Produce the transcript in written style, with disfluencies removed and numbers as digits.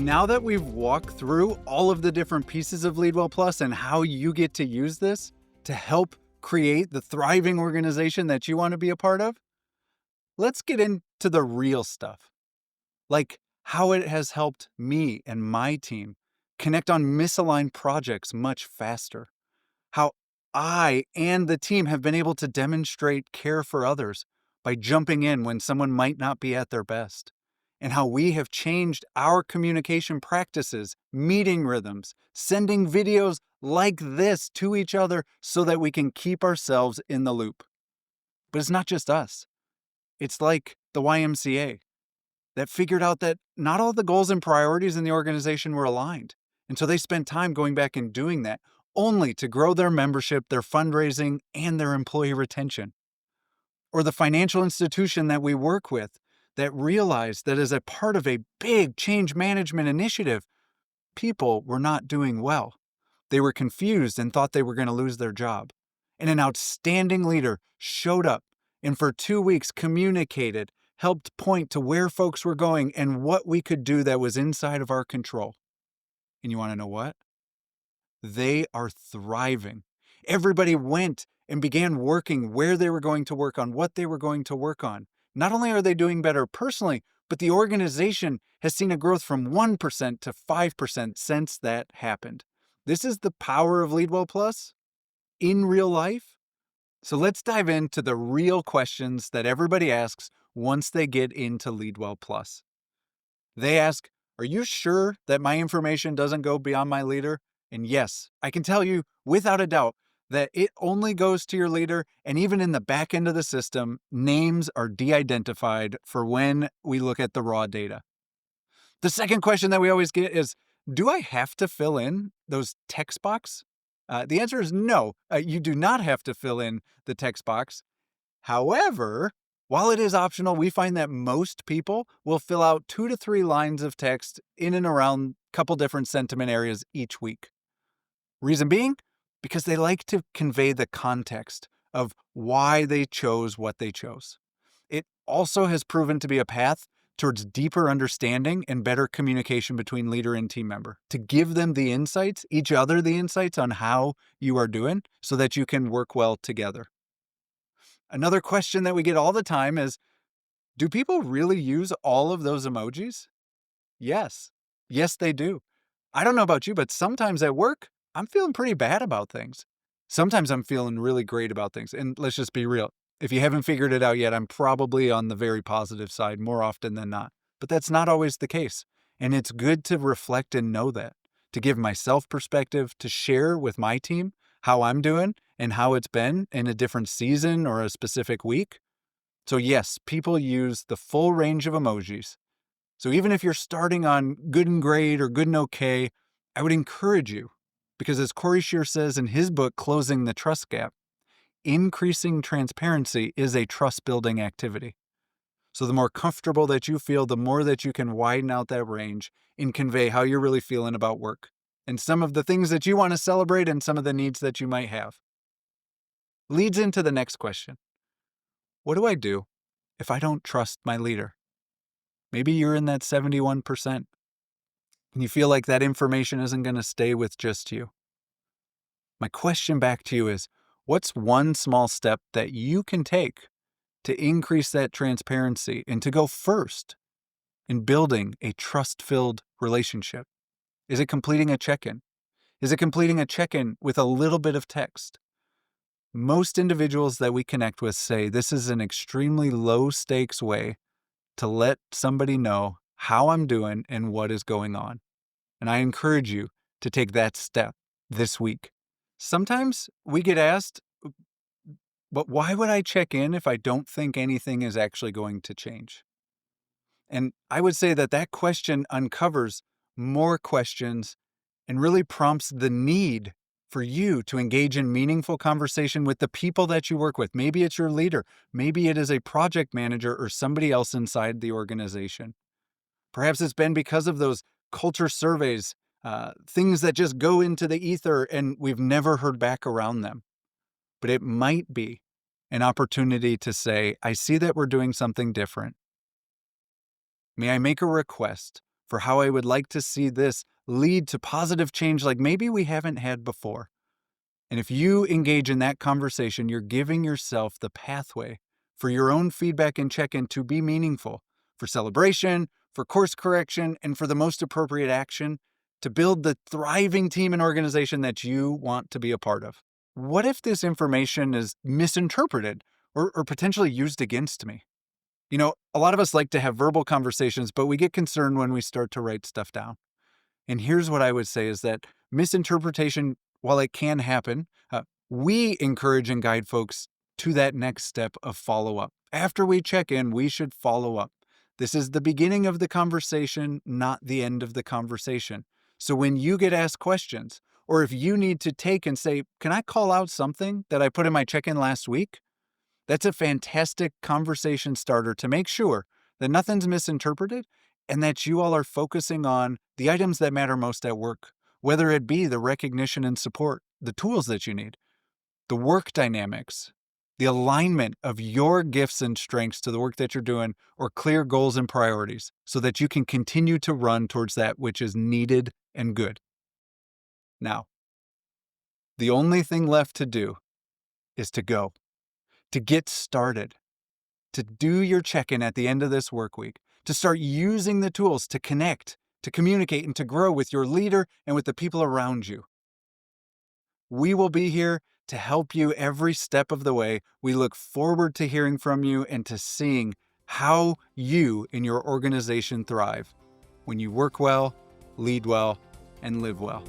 Now that we've walked through all of the different pieces of LeadWellPlus and how you get to use this to help create the thriving organization that you want to be a part of, let's get into the real stuff, like how it has helped me and my team connect on misaligned projects much faster, how I and the team have been able to demonstrate care for others by jumping in when someone might not be at their best, and how we have changed our communication practices, meeting rhythms, sending videos like this to each other so that we can keep ourselves in the loop. But it's not just us. It's like the YMCA that figured out that not all the goals and priorities in the organization were aligned. And so they spent time going back and doing that only to grow their membership, their fundraising, and their employee retention. Or the financial institution that we work with that realized that as a part of a big change management initiative, people were not doing well. They were confused and thought they were going to lose their job. And an outstanding leader showed up and for 2 weeks communicated, helped point to where folks were going and what we could do that was inside of our control. And you want to know what? They are thriving. Everybody went and began working where they were going to work on, what they were going to work on. Not only are they doing better personally, but the organization has seen a growth from 1% to 5% since that happened. This is the power of LeadWellPlus in real life. So let's dive into the real questions that everybody asks once they get into LeadWellPlus. They ask, are you sure that my information doesn't go beyond my leader? And yes, I can tell you without a doubt that it only goes to your leader, and even in the back end of the system, names are de-identified for when we look at the raw data. The second question that we always get is, do I have to fill in those text box? The answer is no, you do not have to fill in the text box. However, while it is optional, we find that most people will fill out 2 to 3 lines of text in and around a couple different sentiment areas each week. Reason being, because they like to convey the context of why they chose what they chose. It also has proven to be a path towards deeper understanding and better communication between leader and team member, to give them the insights, each other the insights on how you are doing so that you can work well together. Another question that we get all the time is, do people really use all of those emojis? Yes. Yes, they do. I don't know about you, but sometimes at work, I'm feeling pretty bad about things. Sometimes I'm feeling really great about things. And let's just be real. If you haven't figured it out yet, I'm probably on the very positive side more often than not. But that's not always the case. And it's good to reflect and know that, to give myself perspective, to share with my team how I'm doing and how it's been in a different season or a specific week. So yes, people use the full range of emojis. So even if you're starting on good and great or good and okay, I would encourage you, because as Corey Shear says in his book, Closing the Trust Gap, increasing transparency is a trust-building activity. So the more comfortable that you feel, the more that you can widen out that range and convey how you're really feeling about work and some of the things that you want to celebrate and some of the needs that you might have. Leads into the next question. What do I do if I don't trust my leader? Maybe you're in that 71%. And you feel like that information isn't going to stay with just you. My question back to you is, what's one small step that you can take to increase that transparency and to go first in building a trust-filled relationship? Is it completing a check-in? Is it completing a check-in with a little bit of text? Most individuals that we connect with say this is an extremely low-stakes way to let somebody know how I'm doing and what is going on. And I encourage you to take that step this week. Sometimes we get asked, but why would I check in if I don't think anything is actually going to change? And I would say that that question uncovers more questions and really prompts the need for you to engage in meaningful conversation with the people that you work with. Maybe it's your leader. Maybe it is a project manager or somebody else inside the organization. Perhaps it's been because of those culture surveys, things that just go into the ether and we've never heard back around them. But it might be an opportunity to say, I see that we're doing something different. May I make a request for how I would like to see this lead to positive change like maybe we haven't had before. And if you engage in that conversation, you're giving yourself the pathway for your own feedback and check-in to be meaningful, for celebration, for course correction, and for the most appropriate action to build the thriving team and organization that you want to be a part of. What if this information is misinterpreted or potentially used against me? A lot of us like to have verbal conversations, but we get concerned when we start to write stuff down. And here's what I would say is that misinterpretation, while it can happen, we encourage and guide folks to that next step of follow-up. After we check in, we should follow up. This is the beginning of the conversation, not the end of the conversation. So when you get asked questions, or if you need to take and say, can I call out something that I put in my check-in last week? That's a fantastic conversation starter to make sure that nothing's misinterpreted and that you all are focusing on the items that matter most at work, whether it be the recognition and support, the tools that you need, the work dynamics, the alignment of your gifts and strengths to the work that you're doing, or clear goals and priorities so that you can continue to run towards that which is needed and good. Now, the only thing left to do is to go, to get started, to do your check-in at the end of this work week, to start using the tools to connect, to communicate, and to grow with your leader and with the people around you. We will be here to help you every step of the way. We look forward to hearing from you and to seeing how you and your organization thrive when you work well, lead well, and live well.